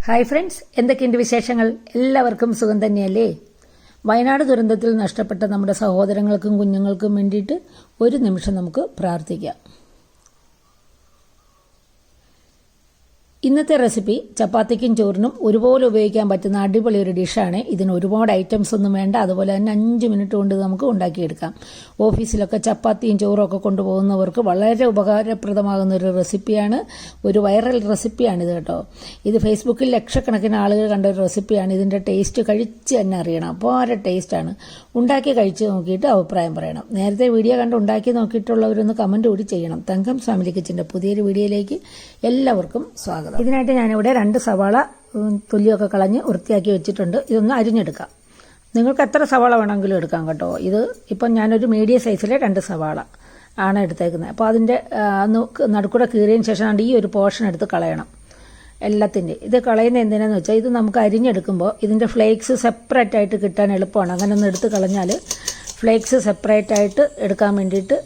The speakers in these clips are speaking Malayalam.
ഹായ് ഫ്രണ്ട്സ്, എന്തൊക്കെയുണ്ട് വിശേഷങ്ങൾ? എല്ലാവർക്കും സുഖം തന്നെയല്ലേ? വയനാട് ദുരന്തത്തിൽ നഷ്ടപ്പെട്ട നമ്മുടെ സഹോദരങ്ങൾക്കും കുഞ്ഞുങ്ങൾക്കും വേണ്ടിയിട്ട് ഒരു നിമിഷം നമുക്ക് പ്രാർത്ഥിക്കാം. ഇന്നത്തെ റെസിപ്പി ചപ്പാത്തിക്കും ചോറിനും ഒരുപോലെ ഉപയോഗിക്കാൻ പറ്റുന്ന അടിപൊളി ഒരു ഡിഷാണ്. ഇതിന് ഒരുപാട് ഐറ്റംസ് ഒന്നും വേണ്ട. അതുപോലെ തന്നെ 5 മിനിറ്റ് കൊണ്ട് നമുക്ക് ഉണ്ടാക്കിയെടുക്കാം. ഓഫീസിലൊക്കെ ചപ്പാത്തിയും ചോറും ഒക്കെ കൊണ്ടുപോകുന്നവർക്ക് വളരെ ഉപകാരപ്രദമാകുന്ന ഒരു റെസിപ്പിയാണ്. ഒരു വൈറൽ റെസിപ്പിയാണിത് കേട്ടോ. ഇത് ഫേസ്ബുക്കിൽ ലക്ഷക്കണക്കിന് ആളുകൾ കണ്ട ഒരു റെസിപ്പിയാണ്. ഇതിൻ്റെ ടേസ്റ്റ് കഴിച്ച് തന്നെ അറിയണം. അപാര ടേസ്റ്റാണ്. ഉണ്ടാക്കി കഴിച്ച് നോക്കിയിട്ട് അഭിപ്രായം പറയണം. നേരത്തെ വീഡിയോ കണ്ട് ഉണ്ടാക്കി നോക്കിയിട്ടുള്ളവരൊന്ന് കമൻറ്റ് കൂടി ചെയ്യണം. തങ്കം ഫാമിലി കിച്ചൻ്റെ പുതിയൊരു വീഡിയോയിലേക്ക് എല്ലാവർക്കും സ്വാഗതം. ഇതിനായിട്ട് ഞാനിവിടെ 2 സവാള തൊലിയൊക്കെ കളഞ്ഞ് വൃത്തിയാക്കി വെച്ചിട്ടുണ്ട്. ഇതൊന്ന് അരിഞ്ഞെടുക്കാം. നിങ്ങൾക്ക് എത്ര സവാള വേണമെങ്കിലും എടുക്കാം കേട്ടോ. ഇത് ഇപ്പം ഞാനൊരു മീഡിയം സൈസിലെ 2 സവാള ആണ് എടുത്തേക്കുന്നത്. അപ്പോൾ അതിൻ്റെ നടുക്കൂടെ കീറിയതിന് ശേഷം ഈ ഒരു പോർഷൻ എടുത്ത് കളയണം എല്ലാത്തിൻ്റെ. ഇത് കളയുന്ന എന്തിനാന്ന് വെച്ചാൽ ഇത് നമുക്ക് അരിഞ്ഞെടുക്കുമ്പോൾ ഇതിൻ്റെ ഫ്ലേക്സ് സെപ്പറേറ്റ് ആയിട്ട് കിട്ടാൻ എളുപ്പമാണ്. അങ്ങനെ ഒന്ന് എടുത്ത് കളഞ്ഞാൽ ഫ്ലേക്സ് സെപ്പറേറ്റ് ആയിട്ട് എടുക്കാൻ വേണ്ടിയിട്ട്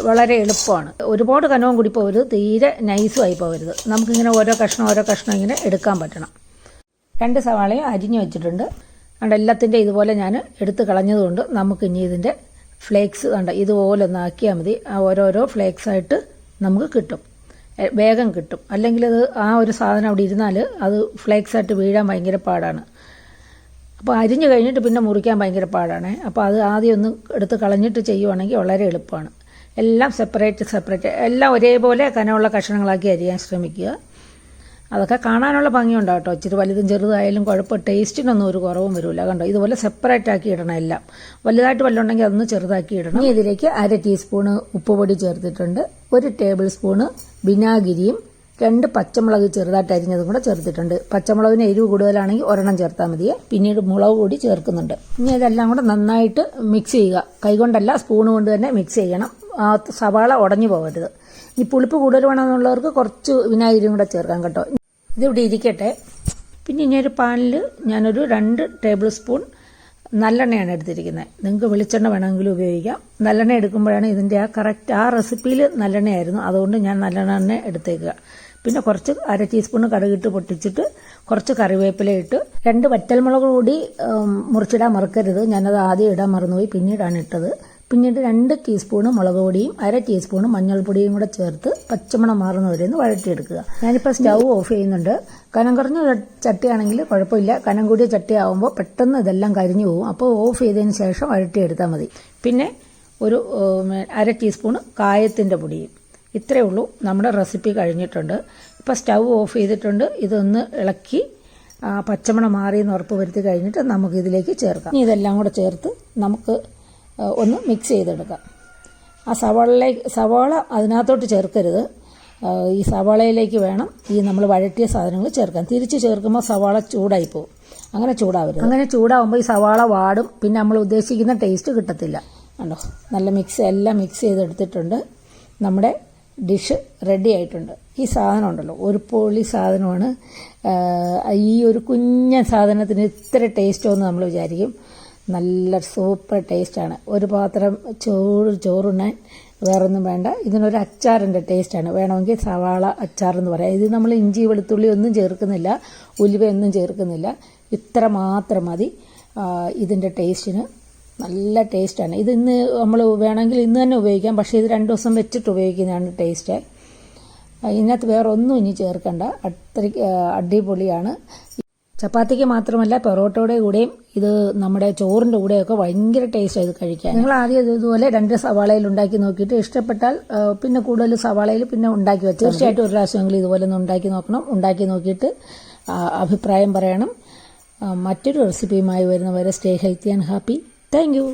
വളരെ എളുപ്പമാണ്. ഒരുപാട് കനവും കൂടി പോകരുത്, തീരെ നൈസുമായി പോകരുത്. നമുക്കിങ്ങനെ ഓരോ കഷ്ണം ഇങ്ങനെ എടുക്കാൻ പറ്റണം. 2 സവാളയും അരിഞ്ഞു വെച്ചിട്ടുണ്ട്. അതുകൊണ്ട് എല്ലാത്തിൻ്റെ ഇതുപോലെ ഞാൻ എടുത്ത് കളഞ്ഞതുകൊണ്ട് നമുക്ക് ഇനി ഇതിൻ്റെ ഫ്ലേക്സ് കണ്ട ഇതുപോലെ ഒന്ന് ആക്കിയാൽ മതി. ഓരോരോ ഫ്ലേക്സ് ആയിട്ട് നമുക്ക് കിട്ടും, വേഗം കിട്ടും. അല്ലെങ്കിൽ അത് ആ ഒരു സാധനം അവിടെ ഇരുന്നാൽ അത് ഫ്ലേക്സ് ആയിട്ട് വീഴാൻ ഭയങ്കര പാടാണ്. അപ്പോൾ അരിഞ്ഞു കഴിഞ്ഞിട്ട് പിന്നെ മുറിക്കാൻ ഭയങ്കര പാടാണ്. അപ്പോൾ അത് ആദ്യം ഒന്ന് എടുത്ത് കളഞ്ഞിട്ട് ചെയ്യുവാണെങ്കിൽ വളരെ എളുപ്പമാണ്. എല്ലാം സെപ്പറേറ്റ് എല്ലാം ഒരേപോലെ കനമുള്ള കഷ്ണങ്ങളാക്കി അരിയാൻ ശ്രമിക്കുക. അതൊക്കെ കാണാനുള്ള ഭംഗിയുണ്ടാവും കേട്ടോ. ഇച്ചിരി വലുതും ചെറുതായാലും കുഴപ്പം, ടേസ്റ്റിനൊന്നും ഒരു കുറവും വരില്ല. കണ്ടോ, ഇതുപോലെ സെപ്പറേറ്റ് ആക്കി ഇടണം എല്ലാം. വലുതായിട്ട് വല്ലുണ്ടെങ്കിൽ അതൊന്ന് ചെറുതാക്കി ഇടണം. ഇനി ഇതിലേക്ക് 1/2 ടീസ്പൂണ് ഉപ്പുപൊടി ചേർത്തിട്ടുണ്ട്. 1 ടേബിൾ സ്പൂണ് വിനാഗിരിയും 2 പച്ചമുളക് ചെറുതായിട്ട് അരിഞ്ഞതും കൂടെ ചേർത്തിട്ടുണ്ട്. പച്ചമുളകിന് എരിവ് കൂടുതലാണെങ്കിൽ 1 ചേർത്താൽ മതിയെ. പിന്നീട് മുളക് പൊടി ചേർക്കുന്നുണ്ട്. ഇനി ഇതെല്ലാം കൂടെ നന്നായിട്ട് മിക്സ് ചെയ്യുക. കൈകൊണ്ടല്ല, സ്പൂൺ കൊണ്ട് തന്നെ മിക്സ് ചെയ്യണം. സവാള ഉടഞ്ഞു പോകരുത്. ഈ പുളിപ്പ് കൂടുതൽ വേണമെന്നുള്ളവർക്ക് കുറച്ച് വിനാഗിരിയും കൂടെ ചേർക്കാം കേട്ടോ. ഇതിവിടെ ഇരിക്കട്ടെ. പിന്നെ ഇനി ഒരു പാനിൽ ഞാനൊരു 2 ടേബിൾ സ്പൂൺ നല്ലെണ്ണയാണ് എടുത്തിരിക്കുന്നത്. നിങ്ങൾക്ക് വെളിച്ചെണ്ണ വേണമെങ്കിലും ഉപയോഗിക്കാം. നല്ലെണ്ണ എടുക്കുമ്പോഴാണ് ഇതിൻ്റെ കറക്റ്റ് റെസിപ്പിയിൽ നല്ലെണ്ണയായിരുന്നു. അതുകൊണ്ട് ഞാൻ നല്ലെണ്ണ തന്നെ എടുത്തേക്കുക. പിന്നെ കുറച്ച് 1/2 ടീസ്പൂൺ കടുകിട്ട് പൊട്ടിച്ചിട്ട് കുറച്ച് കറിവേപ്പില ഇട്ട് 2 വറ്റൽമുളക് കൂടി മുറിച്ചിടാൻ മറക്കരുത്. ഞാനത് ആദ്യം ഇടാൻ മറന്നുപോയി, പിന്നീടാണ് ഇട്ടത്. പിന്നീട് 2 ടീസ്പൂണ് മുളക് പൊടിയും 1/2 ടീസ്പൂണ് മഞ്ഞൾപ്പൊടിയും കൂടെ ചേർത്ത് പച്ചമണം മാറുന്നവരെ ഒന്ന് വഴറ്റിയെടുക്കുക. ഞാനിപ്പോൾ സ്റ്റൗ ഓഫ് ചെയ്യുന്നുണ്ട്. കനം കുറഞ്ഞ ചട്ടിയാണെങ്കിൽ കുഴപ്പമില്ല. കനം കൂടിയ ചട്ടിയാവുമ്പോൾ പെട്ടെന്ന് ഇതെല്ലാം കരിഞ്ഞു പോകും. അപ്പോൾ ഓഫ് ചെയ്തതിന് ശേഷം വഴറ്റിയെടുത്താൽ മതി. പിന്നെ ഒരു 1/2 ടീസ്പൂണ് കായത്തിൻ്റെ പൊടിയും. ഇത്രയേ ഉള്ളൂ. നമ്മുടെ റെസിപ്പി കഴിഞ്ഞിട്ടുണ്ട്. ഇപ്പോൾ സ്റ്റൗ ഓഫ് ചെയ്തിട്ടുണ്ട്. ഇതൊന്ന് ഇളക്കി പച്ചമണം മാറിയെന്ന് ഉറപ്പ് വരുത്തി കഴിഞ്ഞിട്ട് നമുക്കിതിലേക്ക് ചേർക്കാം. ഇനി ഇതെല്ലാം കൂടെ ചേർത്ത് നമുക്ക് ഒന്ന് മിക്സ് ചെയ്തെടുക്കാം. സവാള അതിനകത്തോട്ട് ചേർക്കരുത്. ഈ സവാളയിലേക്ക് വേണം ഈ നമ്മൾ വഴറ്റിയ സാധനങ്ങൾ ചേർക്കാൻ. തിരിച്ച് ചേർക്കുമ്പോൾ സവാള ചൂടായി പോകും. അങ്ങനെ ചൂടാവരുത്. അങ്ങനെ ചൂടാവുമ്പോൾ ഈ സവാള വാടും. പിന്നെ നമ്മൾ ഉദ്ദേശിക്കുന്ന ടേസ്റ്റ് കിട്ടത്തില്ല. കണ്ടോ, നല്ല എല്ലാം മിക്സ് ചെയ്തെടുത്തിട്ടുണ്ട്. നമ്മുടെ ഡിഷ് റെഡി ആയിട്ടുണ്ട്. ഈ സാധനം ഉണ്ടല്ലോ, ഒരു പൊളി സാധനമാണ്. ഈ ഒരു കുഞ്ഞൻ സാധനത്തിന് ഇത്ര ടേസ്റ്റോ എന്ന് നമ്മൾ വിചാരിക്കും. നല്ല സൂപ്പർ ടേസ്റ്റാണ്. ഒരു പാത്രം ചോറുണ്ണാൻ വേറൊന്നും വേണ്ട. ഇതിനൊരു അച്ചാറിൻ്റെ ടേസ്റ്റാണ്. വേണമെങ്കിൽ സവാള അച്ചാറെന്ന് പറയാം. ഇത് നമ്മൾ ഇഞ്ചി വെളുത്തുള്ളി ഒന്നും ചേർക്കുന്നില്ല, ഉലുവയൊന്നും ചേർക്കുന്നില്ല. ഇത്ര മാത്രം മതി ഇതിൻ്റെ ടേസ്റ്റിന്. നല്ല ടേസ്റ്റാണ്. ഇത് ഇന്ന് നമ്മൾ വേണമെങ്കിൽ ഇന്ന് തന്നെ ഉപയോഗിക്കാം. പക്ഷേ ഇത് 2 ദിവസം വെച്ചിട്ട് ഉപയോഗിക്കുന്നതാണ് ടേസ്റ്റ്. ഇതിനകത്ത് വേറെ ഒന്നും ഇനി ചേർക്കണ്ട. അത്രയ്ക്ക് അടിപൊളിയാണ്. ചപ്പാത്തിക്ക് മാത്രമല്ല, പൊറോട്ടയുടെ കൂടെയും ഇത് നമ്മുടെ ചോറിൻ്റെ കൂടെയൊക്കെ ഭയങ്കര ടേസ്റ്റാണ് ഇത് കഴിക്കാൻ. നിങ്ങൾ ആദ്യം ഇതുപോലെ 2 സവാളയിൽ ഉണ്ടാക്കി നോക്കിയിട്ട് ഇഷ്ടപ്പെട്ടാൽ പിന്നെ കൂടുതൽ സവാളയിൽ പിന്നെ ഉണ്ടാക്കി വെച്ചാൽ തീർച്ചയായിട്ടും ഒരു പ്രാവശ്യമെങ്കിലും ഇതുപോലെ ഒന്ന് ഉണ്ടാക്കി നോക്കണം. ഉണ്ടാക്കി നോക്കിയിട്ട് അഭിപ്രായം പറയണം. മറ്റൊരു റെസിപ്പിയുമായി വരുന്നവരെ stay healthy and happy. Thank you.